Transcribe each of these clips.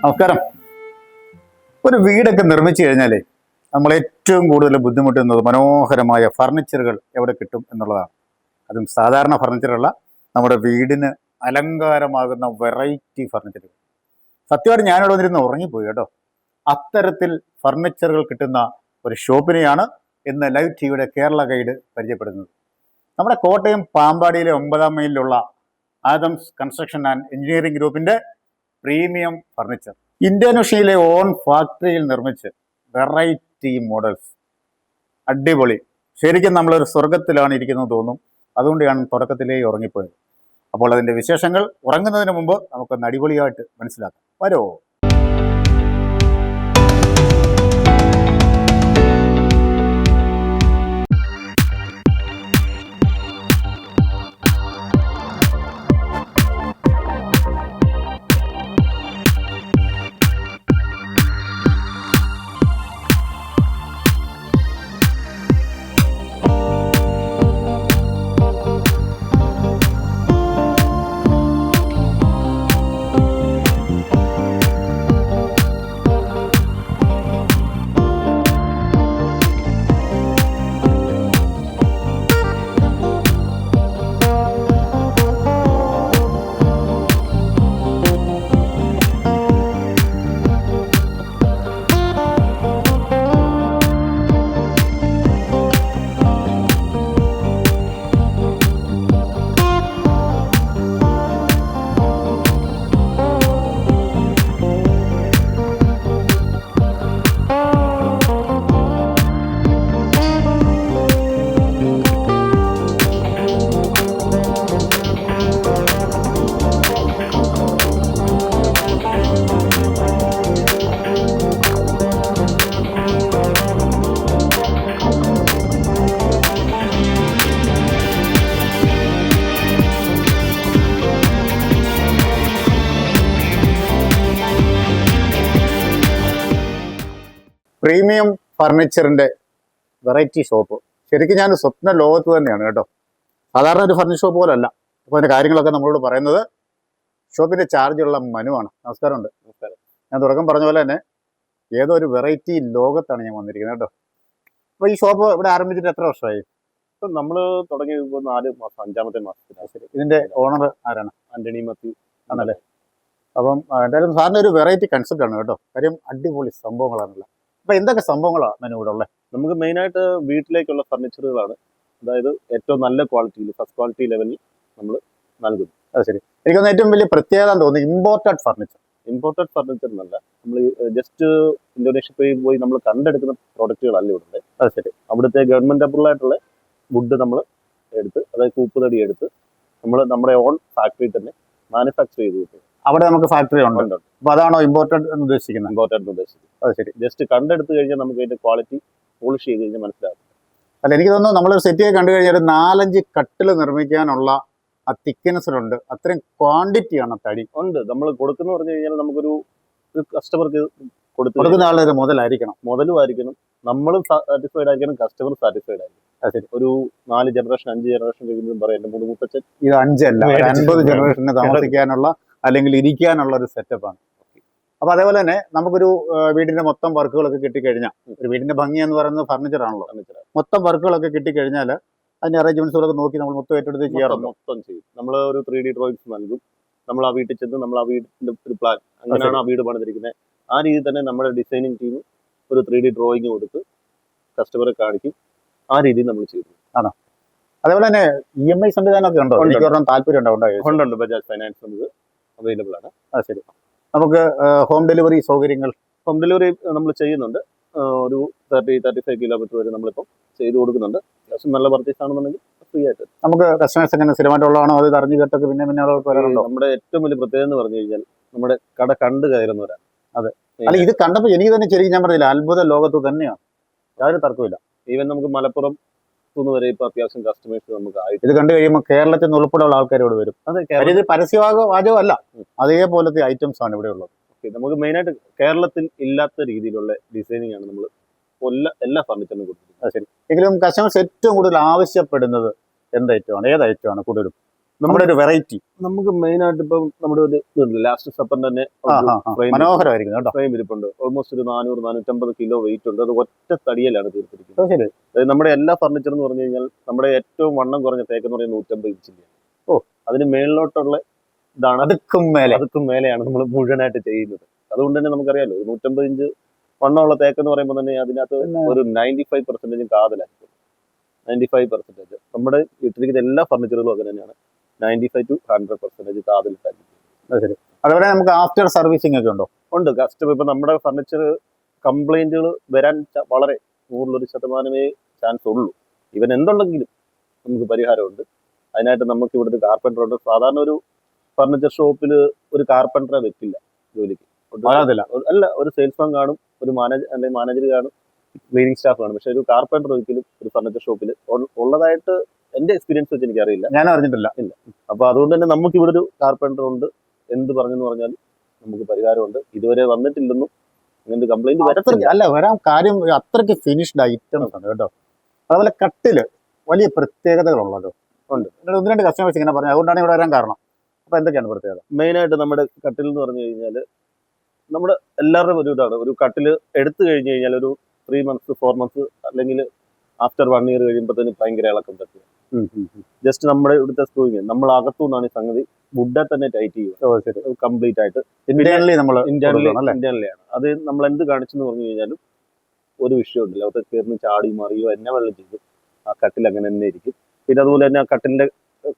നമസ്കാരം. ഒരു വീടൊക്കെ നിർമ്മിച്ചു കഴിഞ്ഞാലേ നമ്മൾ ഏറ്റവും കൂടുതൽ ബുദ്ധിമുട്ടുന്നത് മനോഹരമായ ഫർണിച്ചറുകൾ എവിടെ കിട്ടും എന്നുള്ളതാണ്. അതും സാധാരണ ഫർണിച്ചറല്ല, നമ്മുടെ വീടിന് അലങ്കാരമാകുന്ന വെറൈറ്റി ഫർണിച്ചറുകൾ. സത്യമായിട്ട് ഞാനിവിടെ വന്നിരുന്ന് ഉറങ്ങിപ്പോയി കേട്ടോ. അത്തരത്തിൽ ഫർണിച്ചറുകൾ കിട്ടുന്ന ഒരു ഷോപ്പിനെയാണ് ഇന്ന് ലൈവ് ടിവിയുടെ കേരള ഗൈഡ് പരിചയപ്പെടുന്നത്. നമ്മുടെ കോട്ടയം പാമ്പാടിയിലെ 9-ാം മൈലിലുള്ള ആദംസ് കൺസ്ട്രക്ഷൻ ആൻഡ് എഞ്ചിനീയറിംഗ് ഗ്രൂപ്പിന്റെ പ്രീമിയം ഫർണിച്ചർ ഇന്തോനേഷ്യയിലെ ഓൺ ഫാക്ടറിയിൽ നിർമ്മിച്ച് വെറൈറ്റി മോഡൽസ്. അടിപൊളി. ശരിക്കും നമ്മളൊരു സ്വർഗത്തിലാണ് ഇരിക്കുന്നത് തോന്നും. അതുകൊണ്ടാണ് തുടക്കത്തിലേ ഉറങ്ങിപ്പോയത്. അപ്പോൾ അതിൻ്റെ വിശേഷങ്ങൾ ഉറങ്ങുന്നതിന് മുമ്പ് നമുക്കൊന്ന് അടിപൊളിയായിട്ട് മനസ്സിലാക്കാം. വരോ. പ്രീമിയം ഫർണിച്ചറിൻ്റെ വെറൈറ്റി ഷോപ്പ്. ശരിക്കും ഞാൻ സ്വപ്ന ലോകത്ത് തന്നെയാണ് കേട്ടോ. സാധാരണ ഒരു ഫർണിച്ചർ ഷോപ്പ് പോലല്ല. അപ്പോൾ അതിൻ്റെ കാര്യങ്ങളൊക്കെ നമ്മളോട് പറയുന്നത് ഷോപ്പിൻ്റെ ചാർജുള്ള മനുവാണ്. നമസ്കാരമുണ്ട്. നമസ്കാരം. ഞാൻ തുടക്കം പറഞ്ഞ പോലെ തന്നെ ഏതോ ഒരു വെറൈറ്റി ലോകത്താണ് ഞാൻ വന്നിരിക്കുന്നത് കേട്ടോ. അപ്പോൾ ഈ ഷോപ്പ് ഇവിടെ ആരംഭിച്ചിട്ട് എത്ര വർഷമായി? ഇപ്പം നമ്മൾ തുടങ്ങി 4 മാസം, 5-ാമത്തെ മാസത്തിലാണ്. ശരി. ഇതിൻ്റെ ഓണർ ആരാണ്? ആന്റണി മാത്യു ആണല്ലേ. അപ്പം എന്തായാലും സാറിന് ഒരു വെറൈറ്റി കൺസെപ്റ്റ് ആണ് കേട്ടോ. കാര്യം അടിപൊളി സംഭവങ്ങളാണല്ലോ. അപ്പോൾ എന്തൊക്കെ സംഭവങ്ങളാണ് മെനു ഇവിടെ ഉള്ളത്? നമുക്ക് മെയിനായിട്ട് വീട്ടിലേക്കുള്ള ഫർണിച്ചറുകളാണ്. അതായത് ഏറ്റവും നല്ല ക്വാളിറ്റിയിൽ, ഫസ്റ്റ് ക്വാളിറ്റി ലെവലിൽ നമ്മൾ നൽകുന്നു. അത് ശരി. എനിക്കൊന്ന് ഏറ്റവും വലിയ പ്രത്യേകത തോന്നുന്നു ഇമ്പോർട്ടഡ് ഫർണിച്ചർ. ഇമ്പോർട്ടഡ് ഫർണിച്ചർ എന്നല്ല, നമ്മൾ ജസ്റ്റ് ഇന്തോനേഷ്യയിൽ പോയി നമ്മൾ കണ്ടെടുക്കുന്ന പ്രോഡക്റ്റുകളല്ല ഇവിടെ. അത് ശരി. അവിടുത്തെ ഗവൺമെന്റ് അപ്രൂവൽ ആയിട്ടുള്ള വുഡ് നമ്മൾ എടുത്ത്, അതായത് കൂപ്പുതടി എടുത്ത് നമ്മൾ നമ്മുടെ ഓൺ ഫാക്ടറിയിൽ തന്നെ മാനുഫാക്ചർ ചെയ്ത് കിട്ടും. അവിടെ നമുക്ക് ഫാക്ടറി ഉണ്ട്. അപ്പൊ അതാണോ ഇമ്പോർട്ടഡ് എന്ന് ഉദ്ദേശിക്കുന്നത്? ഇമ്പോർട്ടഡ് ഉദ്ദേശിക്കുന്നത്. അത് ശരി. ജസ്റ്റ് കണ്ടെടുത്ത് കഴിഞ്ഞാൽ നമുക്ക് അതിന്റെ ക്വാളിറ്റി പോളിഷ് ചെയ്ത് കഴിഞ്ഞാൽ മനസ്സിലാകും. അല്ല, എനിക്ക് തോന്നുന്നു നമ്മൾ സെറ്റ് കണ്ടു കഴിഞ്ഞാൽ 4-5 കട്ടിൽ നിർമ്മിക്കാനുള്ള ആ തിക്നെസ്സിലുണ്ട്. അത്രയും ക്വാണ്ടിറ്റിയാണ് തടി ഉണ്ട്. നമ്മൾ കൊടുക്കുന്ന പറഞ്ഞു കഴിഞ്ഞാൽ നമുക്കൊരു കസ്റ്റമർക്ക് കൊടുക്കുന്ന ആളൊരു മുതലായിരിക്കണം. മുതലും ആയിരിക്കണം, നമ്മളും സാറ്റിസ്ഫൈഡ് ആയിരിക്കണം, കസ്റ്റമർ സാറ്റിസ്ഫൈഡ് ആയിരിക്കും. ഒരു 4 ജനറേഷൻ 5 ജനറേഷൻ കഴിയുമ്പോഴും പറയാം എന്റെ 3 മുത്തച്ഛൻ. ഇത് 5 അല്ല, 50 ജനറേഷന് താമസിക്കാനുള്ള അല്ലെങ്കിൽ ഇരിക്കാനുള്ള ഒരു സെറ്റപ്പാണ്. അപ്പൊ അതേപോലെ തന്നെ നമുക്കൊരു വീടിന്റെ മൊത്തം വർക്കുകളൊക്കെ കിട്ടിക്കഴിഞ്ഞാൽ, ഒരു വീടിന്റെ ഭംഗി എന്ന് പറയുന്നത് ഫർണിച്ചർ ആണല്ലോ, മൊത്തം വർക്കുകളൊക്കെ കിട്ടിക്കഴിഞ്ഞാൽ അതിന്റെ അറേഞ്ച്മെന്റ്സുകളൊക്കെ നോക്കി നമ്മൾ മൊത്തം ഏറ്റെടുത്ത് ചെയ്യാറുണ്ട്. മൊത്തം ചെയ്യും. നമ്മൾ ഒരു 3D ഡ്രോയിങ്സ് നൽകും. നമ്മൾ ആ വീട്ടിൽ ചെന്ന് നമ്മൾ ആ വീടിന്റെ ഒരു പ്ലാൻ, അങ്ങനെയാണ് ആ വീട് പണിതിരിക്കുന്നത്. ആ രീതിയിൽ തന്നെ നമ്മുടെ ഡിസൈനിങ് ടീം ഒരു 3D ഡ്രോയിങ് കൊടുത്ത് കസ്റ്റമറെ കാണിക്കും. ആ രീതിയിൽ നമ്മൾ ചെയ്തു. ആണോ? അതേപോലെ തന്നെ EMI സംവിധാനമൊക്കെ ഉണ്ടോ? എനിക്ക് പറഞ്ഞാൽ താല്പര്യം ഉണ്ടോ? ഉണ്ട്. ബജാജ് ഫൈനാൻസ് നമുക്ക് അവൈലബിൾ ആണ്. ശരി. നമുക്ക് ഹോം ഡെലിവറി സൗകര്യങ്ങൾ? ഹോം ഡെലിവറി നമ്മൾ ചെയ്യുന്നുണ്ട്. ഒരു 30-35 കിലോമീറ്റർ വരെ നമ്മളിപ്പം ചെയ്തു കൊടുക്കുന്നുണ്ട്. അത്യാവശ്യം നല്ല പർച്ചേസ് ആണെന്നുണ്ടെങ്കിൽ ഫ്രീ ആയിട്ട്. നമുക്ക് കസ്റ്റമേഴ്സ് എങ്ങനെ സ്ഥിരമായിട്ടുള്ളതാണോ, അത് അറിഞ്ഞു കേട്ടൊക്കെ പിന്നെ വരാറുണ്ടോ? നമ്മുടെ ഏറ്റവും വലിയ പ്രത്യേകത എന്ന് പറഞ്ഞു കഴിഞ്ഞാൽ നമ്മുടെ കട കണ്ടു കയറുന്നവരാണ്. അതെ. അല്ല, ഇത് കണ്ടപ്പോൾ എനിക്ക് തന്നെ ശരിക്കും ഞാൻ പറഞ്ഞില്ല, അത്ഭുത ലോകത്ത് തന്നെയാണ്. യാതൊരു തർക്കമില്ല. ഈവൻ നമുക്ക് മലപ്പുറം വരെ ഇപ്പൊ അത്യാവശ്യം കസ്റ്റമേഴ്സ് നമുക്ക് ആയിട്ട് ഇത് കണ്ടു കഴിയുമ്പോൾ കേരളത്തിൽ നിന്ന് ഉൾപ്പെടെയുള്ള ആൾക്കാർ ഇവിടെ വരും. അതെ. ഇത് വാചകം അല്ല, അതേപോലത്തെ ഐറ്റംസ് ആണ് ഇവിടെ ഉള്ളത്. നമുക്ക് മെയിനായിട്ട് കേരളത്തിൽ ഇല്ലാത്ത രീതിയിലുള്ള ഡിസൈനിങ് ആണ് നമ്മൾ എല്ലാ ഫർണിച്ചറിനും കൊടുക്കുന്നത്. ശരി. എങ്കിലും കസ്റ്റമേഴ്സ് ഏറ്റവും കൂടുതൽ ആവശ്യപ്പെടുന്നത് എന്ത് ഐറ്റമാണ്, ഏത് ഐറ്റമാണ് കൂടുതലും? നമ്മുടെ ഒരു വെറൈറ്റി നമുക്ക് മെയിൻ ആയിട്ട് ഇപ്പം നമ്മുടെ ഒരു ഇതുണ്ട് ലാസ്റ്റ് സപ്പർ തന്നെ മനോഹരമായിരിക്കും കേട്ടോ. ഫ്രെയിം ഇരിപ്പുണ്ട്. ഓൾമോസ്റ്റ് ഒരു 400-450 കിലോ വെയിറ്റ് ഉണ്ട്. അത് ഒറ്റ തടിയിലാണ് തീർത്തിരിക്കുന്നത്. ശരി. അതായത് നമ്മുടെ എല്ലാ ഫർണിച്ചർ എന്ന് പറഞ്ഞു കഴിഞ്ഞാൽ നമ്മുടെ ഏറ്റവും വണ്ണം കുറഞ്ഞ തേക്ക് എന്ന് പറയുന്നത് 150 ഇഞ്ചിന്റെ. അതിന് മേളിലോട്ടുള്ള ഇതാണ്, അതുക്കും മേലെയാണ് നമ്മൾ മുഴുവനായിട്ട് ചെയ്യുന്നത്. അതുകൊണ്ട് തന്നെ നമുക്കറിയാലോ 150 ഇഞ്ച് വണ്ണമുള്ള തേക്ക് എന്ന് പറയുമ്പോൾ തന്നെ അതിനകത്ത് ഒരു 95% കാതലായിരിക്കും. 95% നമ്മുടെ ഇട്ടിരിക്കുന്ന എല്ലാ ഫർണിച്ചറുകളും അങ്ങനെ തന്നെയാണ്. 95 to 100% കാതലിട്ടായിരിക്കും. അതുപോലെ നമുക്ക് ആഫ്റ്റർ സർവീസിംഗ് ഒക്കെ ഉണ്ടോ? ഉണ്ട്. കസ്റ്റമർ ഇപ്പൊ നമ്മുടെ ഫർണിച്ചർ കംപ്ലൈന്റുകൾ വരാൻ വളരെ 100% ചാൻസ് ഉള്ളൂ. ഇവൻ എന്തുണ്ടെങ്കിലും നമുക്ക് പരിഹാരമുണ്ട്. അതിനായിട്ട് നമുക്ക് ഇവിടെ ഒരു കാർപ്പൻറ്റർ ഉണ്ട്. സാധാരണ ഒരു ഫർണിച്ചർ ഷോപ്പിൽ ഒരു കാർപ്പൻറ്ററെ വെക്കില്ല ജോലിക്ക്. അല്ല, ഒരു സെയിൽസ്മാൻ കാണും, ഒരു മാനേജർ കാണും, ക്ലീനിങ് സ്റ്റാഫ് കാണും. പക്ഷെ ഒരു കാർപ്പൻറ്റർ ഒരിക്കലും ഒരു ഫർണിച്ചർ ഷോപ്പിൽ ഉള്ളതായിട്ട് എന്റെ എക്സ്പീരിയൻസ് വെച്ച് എനിക്കറിയില്ല, ഞാൻ അറിഞ്ഞിട്ടില്ല. ഇല്ല. അപ്പൊ അതുകൊണ്ട് തന്നെ നമുക്ക് ഇവിടെ ഒരു കാർപ്പൻറ്റർ ഉണ്ട്. എന്ത് പറഞ്ഞെന്ന് പറഞ്ഞാൽ നമുക്ക് പരിഹാരമുണ്ട്. ഇതുവരെ വന്നിട്ടില്ലെന്നും അങ്ങനത്തെ കംപ്ലൈന്റ് വരത്തില്ല. അല്ല, വരാൻ കാര്യം അത്രയ്ക്ക് ഫിനിഷ്ഡ് ഐറ്റംസ് ആണ് കേട്ടോ. അതുപോലെ കട്ടില് വലിയ പ്രത്യേകതകളുള്ളല്ലോ ഉണ്ട്. 1-2 കസ്റ്റമേഴ്സ് ഇങ്ങനെ പറഞ്ഞു, അതുകൊണ്ടാണ് ഇവിടെ വരാൻ കാരണം. അപ്പൊ എന്തൊക്കെയാണ് പ്രത്യേകത? മെയിൻ ആയിട്ട് നമ്മുടെ കട്ടിൽ എന്ന് പറഞ്ഞു കഴിഞ്ഞാൽ നമ്മുടെ എല്ലാവരുടെയും ഒരു ഇതാണ്. ഒരു കട്ടിൽ എടുത്തു കഴിഞ്ഞു കഴിഞ്ഞാൽ ഒരു 3 months 4 months അല്ലെങ്കിൽ ആഫ്റ്റർ 1 year കഴിയുമ്പോഴത്തേന് ഭയങ്കര ഇളക്കം തട്ടുക. ജസ്റ്റ് നമ്മുടെ ഇവിടുത്തെ സ്ക്രൂവിങ് നമ്മൾ അകത്തുനിന്നാണ് ഈ സംഗതി വുഡെ തന്നെ ടൈറ്റ് ചെയ്യുക കംപ്ലീറ്റ് ആയിട്ട്. ഇന്റേണലി ആണ് അത്. നമ്മൾ എന്ത് കാണിച്ചെന്ന് പറഞ്ഞു കഴിഞ്ഞാലും ഒരു വിഷയമുണ്ടല്ലോ, അവിടെ കയറി ചാടി മറിയോ എന്നെ വെള്ളം ചെയ്തു ആ കട്ടിൽ അങ്ങനെ തന്നെ ഇരിക്കും. പിന്നെ അതുപോലെ തന്നെ ആ കട്ടിലിന്റെ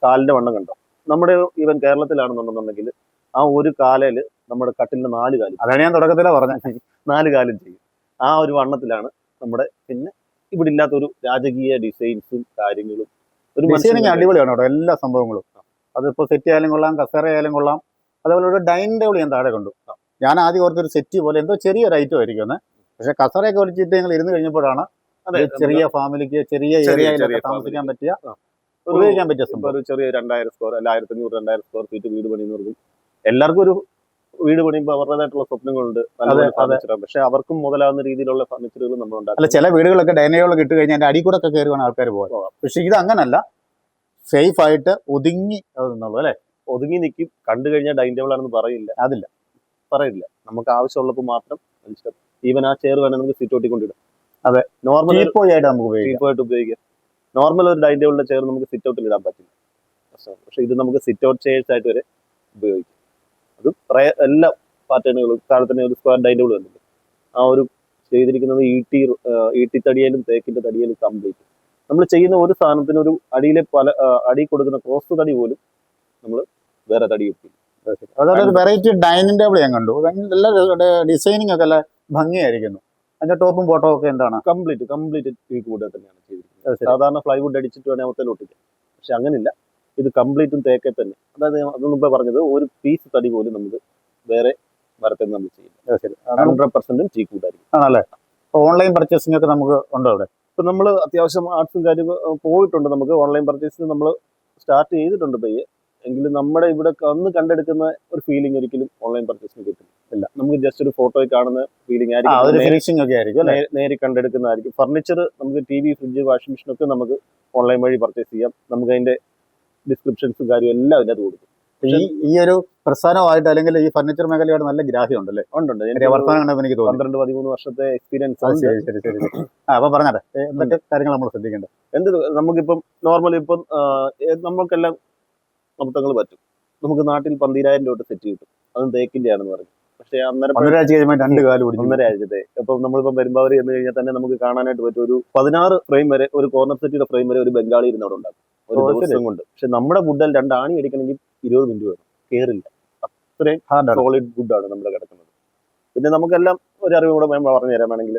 കാലിന്റെ വണ്ണം കണ്ടോ, നമ്മുടെ ഈവൻ കേരളത്തിലാണെന്നുണ്ടെന്നുണ്ടെങ്കിൽ ആ ഒരു കാലയില് നമ്മുടെ കട്ടിലിന്റെ 4 കാലും, അതാണ് ഞാൻ തുടക്കത്തിലാ പറഞ്ഞത്, 4 കാലും ചെയ്യും. ആ ഒരു വണ്ണത്തിലാണ് നമ്മുടെ. പിന്നെ ഇവിടെ ഇല്ലാത്തൊരു രാജകീയ ഡിസൈൻസും കാര്യങ്ങളും ഒരു ഡിസൈനിങ് അടിപൊളിയാണ് കേട്ടോ. എല്ലാ സംഭവങ്ങളും അതിപ്പോ സെറ്റ് ആയാലും കൊള്ളാം, കസേര ആയാലും കൊള്ളാം. അതേപോലെ ഒരു ഡൈനിങ് ടേബിൾ ഞാൻ താഴെ കണ്ടു. ഞാൻ ആദ്യം ഓർത്തൊരു സെറ്റ് പോലെ എന്തോ ചെറിയൊരു ഐറ്റം ആയിരിക്കും. പക്ഷെ കസേരയൊക്കെ വലിച്ചിട്ട് ഞങ്ങൾ ഇരുന്ന് കഴിഞ്ഞപ്പോഴാണ് ചെറിയ ഫാമിലിക്ക് ചെറിയ ഏരിയയിലൊക്കെ താമസിക്കാൻ പറ്റിയ, ഉപയോഗിക്കാൻ പറ്റിയ സംഭവം. ഒരു ചെറിയ 2000 സ്ക്വയർ അല്ല 1500-2000 സ്ക്വയർ ഫീറ്റ് വീട് പണിയുന്നവർക്കും എല്ലാവർക്കും ഒരു വീട് പണിയുമ്പോൾ അവരുടേതായിട്ടുള്ള സ്വപ്നങ്ങളുണ്ട്. പക്ഷെ അവർക്കും മുതലാവുന്ന രീതിയിലുള്ള ഫർണിച്ചറുകൾ നമ്മൾ ഉണ്ടാക്കും. അല്ല, ചില വീടുകളൊക്കെ ഡൈനിങ് ടേബിൾ കിട്ടി കഴിഞ്ഞാൽ അതിന്റെ അടി കൂടെ ഒക്കെ കയറി വേണം ആൾക്കാർ പോകാം. പക്ഷെ ഇത് അങ്ങനല്ല, സേഫ് ആയിട്ട് ഒതുങ്ങി എന്നുള്ളൂ അല്ലെ. ഒതുങ്ങി നിൽക്കും. കണ്ടു കഴിഞ്ഞാൽ ഡൈനിങ് ടേബിൾ ആണെന്ന് പറയില്ല. പറയില്ല. നമുക്ക് ആവശ്യമുള്ളപ്പോൾ മാത്രം. ഈവൻ ആ ചെയർ വേണമെങ്കിൽ നമുക്ക് സിറ്റ് ഔട്ടിൽ കൊണ്ടിടും. അതെ, നോർമൽ ആയിട്ട് നമുക്ക് ഉപയോഗിക്കാം. നോർമൽ ഒരു ഡൈനിങ് ടേബിളിന്റെ ചെയർ നമുക്ക് സിറ്റ് ഔട്ടിൽ ഇടാൻ പറ്റില്ല. പക്ഷെ ഇത് നമുക്ക് സിറ്റ് ഔട്ട് ചെയർസ് ആയിട്ട് വരെ ഉപയോഗിക്കാം. അത് എല്ലാ പാറ്റേണുകളും. താഴെ തന്നെ ഒരു സ്ക്വയർ ഡൈനിങ് ടേബിൾ കണ്ടില്ലേ, ആ ഒരു ചെയ്തിരിക്കുന്നത് ഈട്ടി തടിയാലും തേക്കിന്റെ തടിയാലും കംപ്ലീറ്റ്. നമ്മൾ ചെയ്യുന്ന ഒരു സാധനത്തിന് ഒരു അടിയിലെ അടി കൊടുക്കുന്ന ക്രോസ് തടി പോലും നമ്മൾ വേറെ തടി കിട്ടി. അതുപോലെ ഒരു വെറൈറ്റി ഡൈനിങ് ടേബിൾ ഞാൻ കണ്ടു. എല്ലാ ഡിസൈനിങ് ഒക്കെ നല്ല ഭംഗിയായിരിക്കുന്നു. അതിന്റെ ടോപ്പും ബോട്ടവും ഒക്കെ എന്താണ് കംപ്ലീറ്റ് ടീക്ക് വുഡ് തന്നെയാണ് ചെയ്തിരിക്കുന്നത്. സാധാരണ പ്ലൈവുഡ് അടിച്ചിട്ട് വേണേൽ അവത്തിൽ ഒട്ടിക്കാം. പക്ഷെ അങ്ങനെയില്ല, ഇത് കംപ്ലീറ്റും തേക്കെ തന്നെ. അതായത് അത് മുമ്പേ പറഞ്ഞത് ഒരു പീസ് തടി പോലും നമുക്ക് വേറെ മരത്തിൽ നമ്മൾ ചെയ്യില്ല. 100% ടീക്ക് വുഡ് ആയിരിക്കും. ആണല്ലേ. ഓൺലൈൻ പർച്ചേസിംഗ് ഒക്കെ നമുക്ക് ഉണ്ടോ അവിടെ? ഇപ്പൊ നമ്മൾ അത്യാവശ്യം ആർട്സും കാര്യങ്ങൾ പോയിട്ടുണ്ട്. നമുക്ക് ഓൺലൈൻ പർച്ചേസിന് നമ്മൾ സ്റ്റാർട്ട് ചെയ്തിട്ടുണ്ട് പയ്യെ. എങ്കിലും നമ്മുടെ ഇവിടെ അന്ന് കണ്ടെടുക്കുന്ന ഒരു ഫീലിംഗ് ഒരിക്കലും ഓൺലൈൻ പർച്ചേസിന് കിട്ടില്ല. നമുക്ക് ജസ്റ്റ് ഒരു ഫോട്ടോയിൽ കാണുന്ന ഫീലിംഗ് ആയിരിക്കും, നേരിൽ കണ്ടെടുക്കുന്നതായിരിക്കും. ഫർണിച്ചർ നമുക്ക് TV, ഫ്രിഡ്ജ്, വാഷിംഗ് മെഷീൻ ഒക്കെ നമുക്ക് ഓൺലൈൻ വഴി പർച്ചേസ് ചെയ്യാം. നമുക്ക് അതിന്റെ ഡിസ്ക്രിപ്ഷൻസും കാര്യം എല്ലാം അതിനകത്ത് കൊടുക്കും. ഈ ഒരു പ്രസ്ഥാനമായിട്ട് അല്ലെങ്കിൽ ഈ ഫർണിച്ചർ മേഖലയായിട്ട് നല്ല ഗ്രാഹ്യം ഉണ്ടല്ലേ? ഉണ്ട്. എനിക്ക് 12-13 വർഷത്തെ എക്സ്പീരിയൻസ്. അപ്പൊ പറഞ്ഞാട്ടെ എന്തൊക്കെ കാര്യങ്ങൾ നമ്മൾ ശ്രദ്ധിക്കേണ്ടത്? നമുക്കിപ്പം നോർമലി ഇപ്പം നമ്മൾക്കെല്ലാം അബദ്ധങ്ങൾ പറ്റും. നമുക്ക് നാട്ടിൽ 12,000 രൂപ സെറ്റ് കിട്ടും. അതും തേക്കിന്റെ ആണെന്ന് പറയും. പക്ഷെ അന്നേരം 1.5 ആഴ്ചത്തെ ഇപ്പം നമ്മളിപ്പം പെരുമ്പാവൂർ എന്ന് കഴിഞ്ഞാൽ തന്നെ നമുക്ക് കാണാനായിട്ട് പറ്റും ഒരു 16 ഫ്രെയിം വരെ, ഒരു കോർണർ സെറ്റിയുടെ ഫ്രെയിം വരെ ഒരു ബംഗാളി ഇരുന്ന് അവിടെ ഉണ്ടാക്കും ഒരു ദിവസം കൊണ്ട്. പക്ഷെ നമ്മുടെ വുഡിൽ 2 ആണി അടിക്കണമെങ്കിൽ 20 മിനിറ്റ് വേണം. കേറില്ല. അത്രയും സോളിഡ് വുഡാണ് നമ്മുടെ കിടക്കുന്നത്. പിന്നെ നമുക്കെല്ലാം ഒരു അറിവ് കൂടെ പറഞ്ഞു തരാൻ വേണമെങ്കിൽ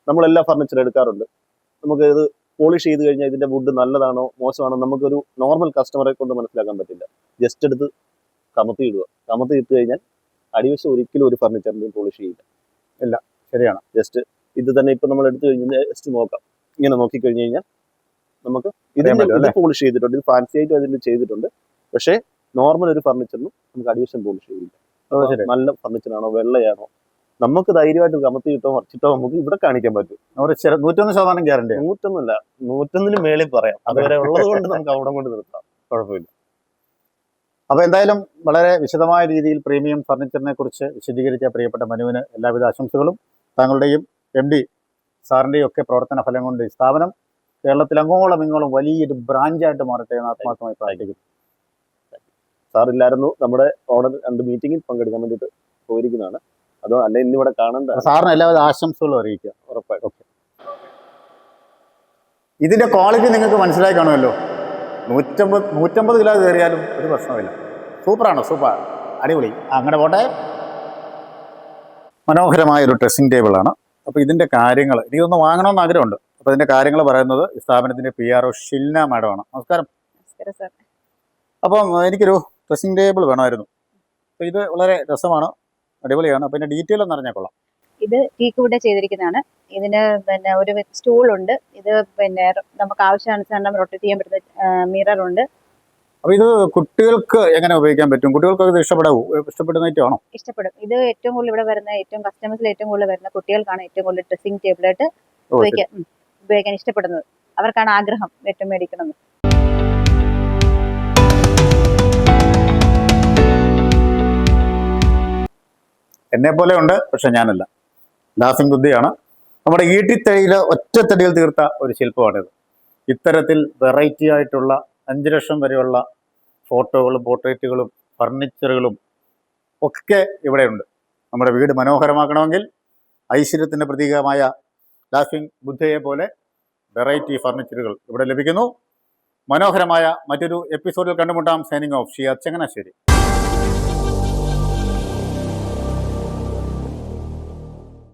നമ്മളെല്ലാം ഫർണിച്ചർ എടുക്കാറുണ്ട്. നമുക്ക് ഇത് പോളിഷ് ചെയ്ത് കഴിഞ്ഞാൽ ഇതിന്റെ വുഡ് നല്ലതാണോ മോശമാണോ നമുക്കൊരു നോർമൽ കസ്റ്റമറെ കൊണ്ട് മനസ്സിലാക്കാൻ പറ്റില്ല. ജസ്റ്റ് എടുത്ത് കമത്തി ഇട്ട് കഴിഞ്ഞാൽ അടിവശം ഒരിക്കലും ഒരു ഫർണിച്ചറിന്റെയും പോളിഷ് ചെയ്യില്ല. ഇല്ല, ശരിയാണ്. ജസ്റ്റ് ഇത് തന്നെ ഇപ്പൊ നമ്മൾ എടുത്തു കഴിഞ്ഞാൽ ജസ്റ്റ് നോക്കാം. ഇങ്ങനെ നോക്കിക്കഴിഞ്ഞു കഴിഞ്ഞാൽ നമുക്ക് ഇതിന്റെ പോളിഷ് ചെയ്തിട്ടുണ്ട്. ഇത് ഫാൻസി ആയിട്ട് അതിൽ ചെയ്തിട്ടുണ്ട്. പക്ഷേ നോർമൽ ഒരു ഫർണിച്ചറിനും നമുക്ക് അടിവശം പോളിഷ് ചെയ്യില്ല. നല്ല ഫർണിച്ചറാണോ വെള്ളയാണോ നമുക്ക് ധൈര്യമായിട്ട് കമത്തി കിട്ടോ മറിച്ചിട്ടോ നമുക്ക് ഇവിടെ കാണിക്കാൻ പറ്റും. 100% ഗ്യാരണ്ടി. 100 മേളിൽ പറയാം. അതുവരെ ഉള്ളത് കൊണ്ട് നമുക്ക് അവിടെ കൊണ്ട് നിർത്താം, കുഴപ്പമില്ല. അപ്പോൾ എന്തായാലും വളരെ വിശദമായ രീതിയിൽ പ്രീമിയം ഫർണിച്ചറിനെ കുറിച്ച് വിശദീകരിച്ച പ്രിയപ്പെട്ട മനുവിന് എല്ലാവിധ ആശംസകളും. താങ്കളുടെയും MD സാറിൻ്റെയും ഒക്കെ പ്രവർത്തന ഫലം കൊണ്ട് ഈ സ്ഥാപനം കേരളത്തിൽ അങ്ങോളം ഇങ്ങോളം വലിയൊരു ബ്രാഞ്ചായിട്ട് മാറട്ടെ എന്ന് ആത്മാർത്ഥമായി പ്രാർത്ഥിക്കുന്നു. സാറില്ലായിരുന്നു നമ്മുടെ ഓണർ 2 മീറ്റിംഗിൽ പങ്കെടുക്കാൻ വേണ്ടിയിട്ട് പോയിരിക്കുന്നതാണ്. അതോ അല്ലെ ഇന്നിവിടെ കാണേണ്ട സാറിന് എല്ലാവിധ ആശംസകളും അറിയിക്കുക. ഉറപ്പായിട്ടും. ഇതിന്റെ ക്വാളിറ്റി നിങ്ങൾക്ക് മനസ്സിലായി കാണുമല്ലോ. 150 കിലോ കയറിയാലും ഒരു പ്രശ്നമില്ല. സൂപ്പറാണോ? സൂപ്പർ, അടിപൊളി. അങ്ങനെ പോട്ടെ. മനോഹരമായ ഒരു ഡ്രസ്സിംഗ് ടേബിളാണ്. അപ്പോൾ ഇതിന്റെ കാര്യങ്ങൾ എനിക്കൊന്ന് വാങ്ങണമെന്ന് ആഗ്രഹമുണ്ട്. അപ്പോൾ ഇതിന്റെ കാര്യങ്ങൾ പറയുന്നത് ഈ സ്ഥാപനത്തിന്റെ PRO ഷിൽന മാഡമാണ്. നമസ്കാരം. അപ്പം എനിക്കൊരു ഡ്രസ്സിംഗ് ടേബിൾ വേണമായിരുന്നു. അപ്പോൾ ഇത് വളരെ രസമാണ്, അടിപൊളിയാണ്. അപ്പോൾ ഇതിന്റെ ഡീറ്റെയിൽ ഒന്ന് അറിഞ്ഞാൽ കൊള്ളാം. ഇത് ടീക്ക് വുഡ് ചെയ്തിരിക്കുന്നതാണ്. ഇതിന് ഒരു സ്റ്റൂൾ ഉണ്ട്. ഇത് നമുക്ക് ആവശ്യാനുസരണം റൊട്ടേറ്റ് ചെയ്യാൻ പറ്റുന്ന മിറർ ഉണ്ട്. അപ്പോൾ ഇത് കുട്ടികൾക്ക് എങ്ങനെ ഉപയോഗിക്കാൻ പറ്റും? കുട്ടികൾക്ക് ഇത് ഇഷ്ടപ്പെടുന്ന ഐറ്റമാണോ? ഇഷ്ടപ്പെടും. ഇത് ഏറ്റവും കൂടുതൽ ഇവിടെ വരുന്ന കസ്റ്റമേഴ്സിൽ ഏറ്റവും കൂടുതൽ വരുന്ന കുട്ടികൾക്കാണ് ഏറ്റവും കൂടുതൽ ഡ്രസ്സിംഗ് ടേബിളായിട്ട് ഉപയോഗിക്കാൻ ഇഷ്ടപ്പെടുന്നത്. അവർക്കാണ് ആഗ്രഹം ഏറ്റവും മേടിക്കണം. എന്നെ പോലെ ഉണ്ട്, പക്ഷെ ഞാനല്ല. ലാഫിംഗ് ബുദ്ധിയാണ്. നമ്മുടെ ഈട്ടിത്തടിയിൽ ഒറ്റത്തടിയിൽ തീർത്ത ഒരു ശില്പമാണിത്. ഇത്തരത്തിൽ വെറൈറ്റി ആയിട്ടുള്ള 5 ലക്ഷം വരെയുള്ള ഫോട്ടോകളും പോർട്രേറ്റുകളും ഫർണിച്ചറുകളും ഒക്കെ ഇവിടെയുണ്ട്. നമ്മുടെ വീട് മനോഹരമാക്കണമെങ്കിൽ ഐശ്വര്യത്തിൻ്റെ പ്രതീകമായ ലാഫിംഗ് ബുദ്ധയെ പോലെ വെറൈറ്റി ഫർണിച്ചറുകൾ ഇവിടെ ലഭിക്കുന്നു. മനോഹരമായ മറ്റൊരു എപ്പിസോഡിൽ കണ്ടുമുട്ടാം. Signing off, Shiyad Changanassery.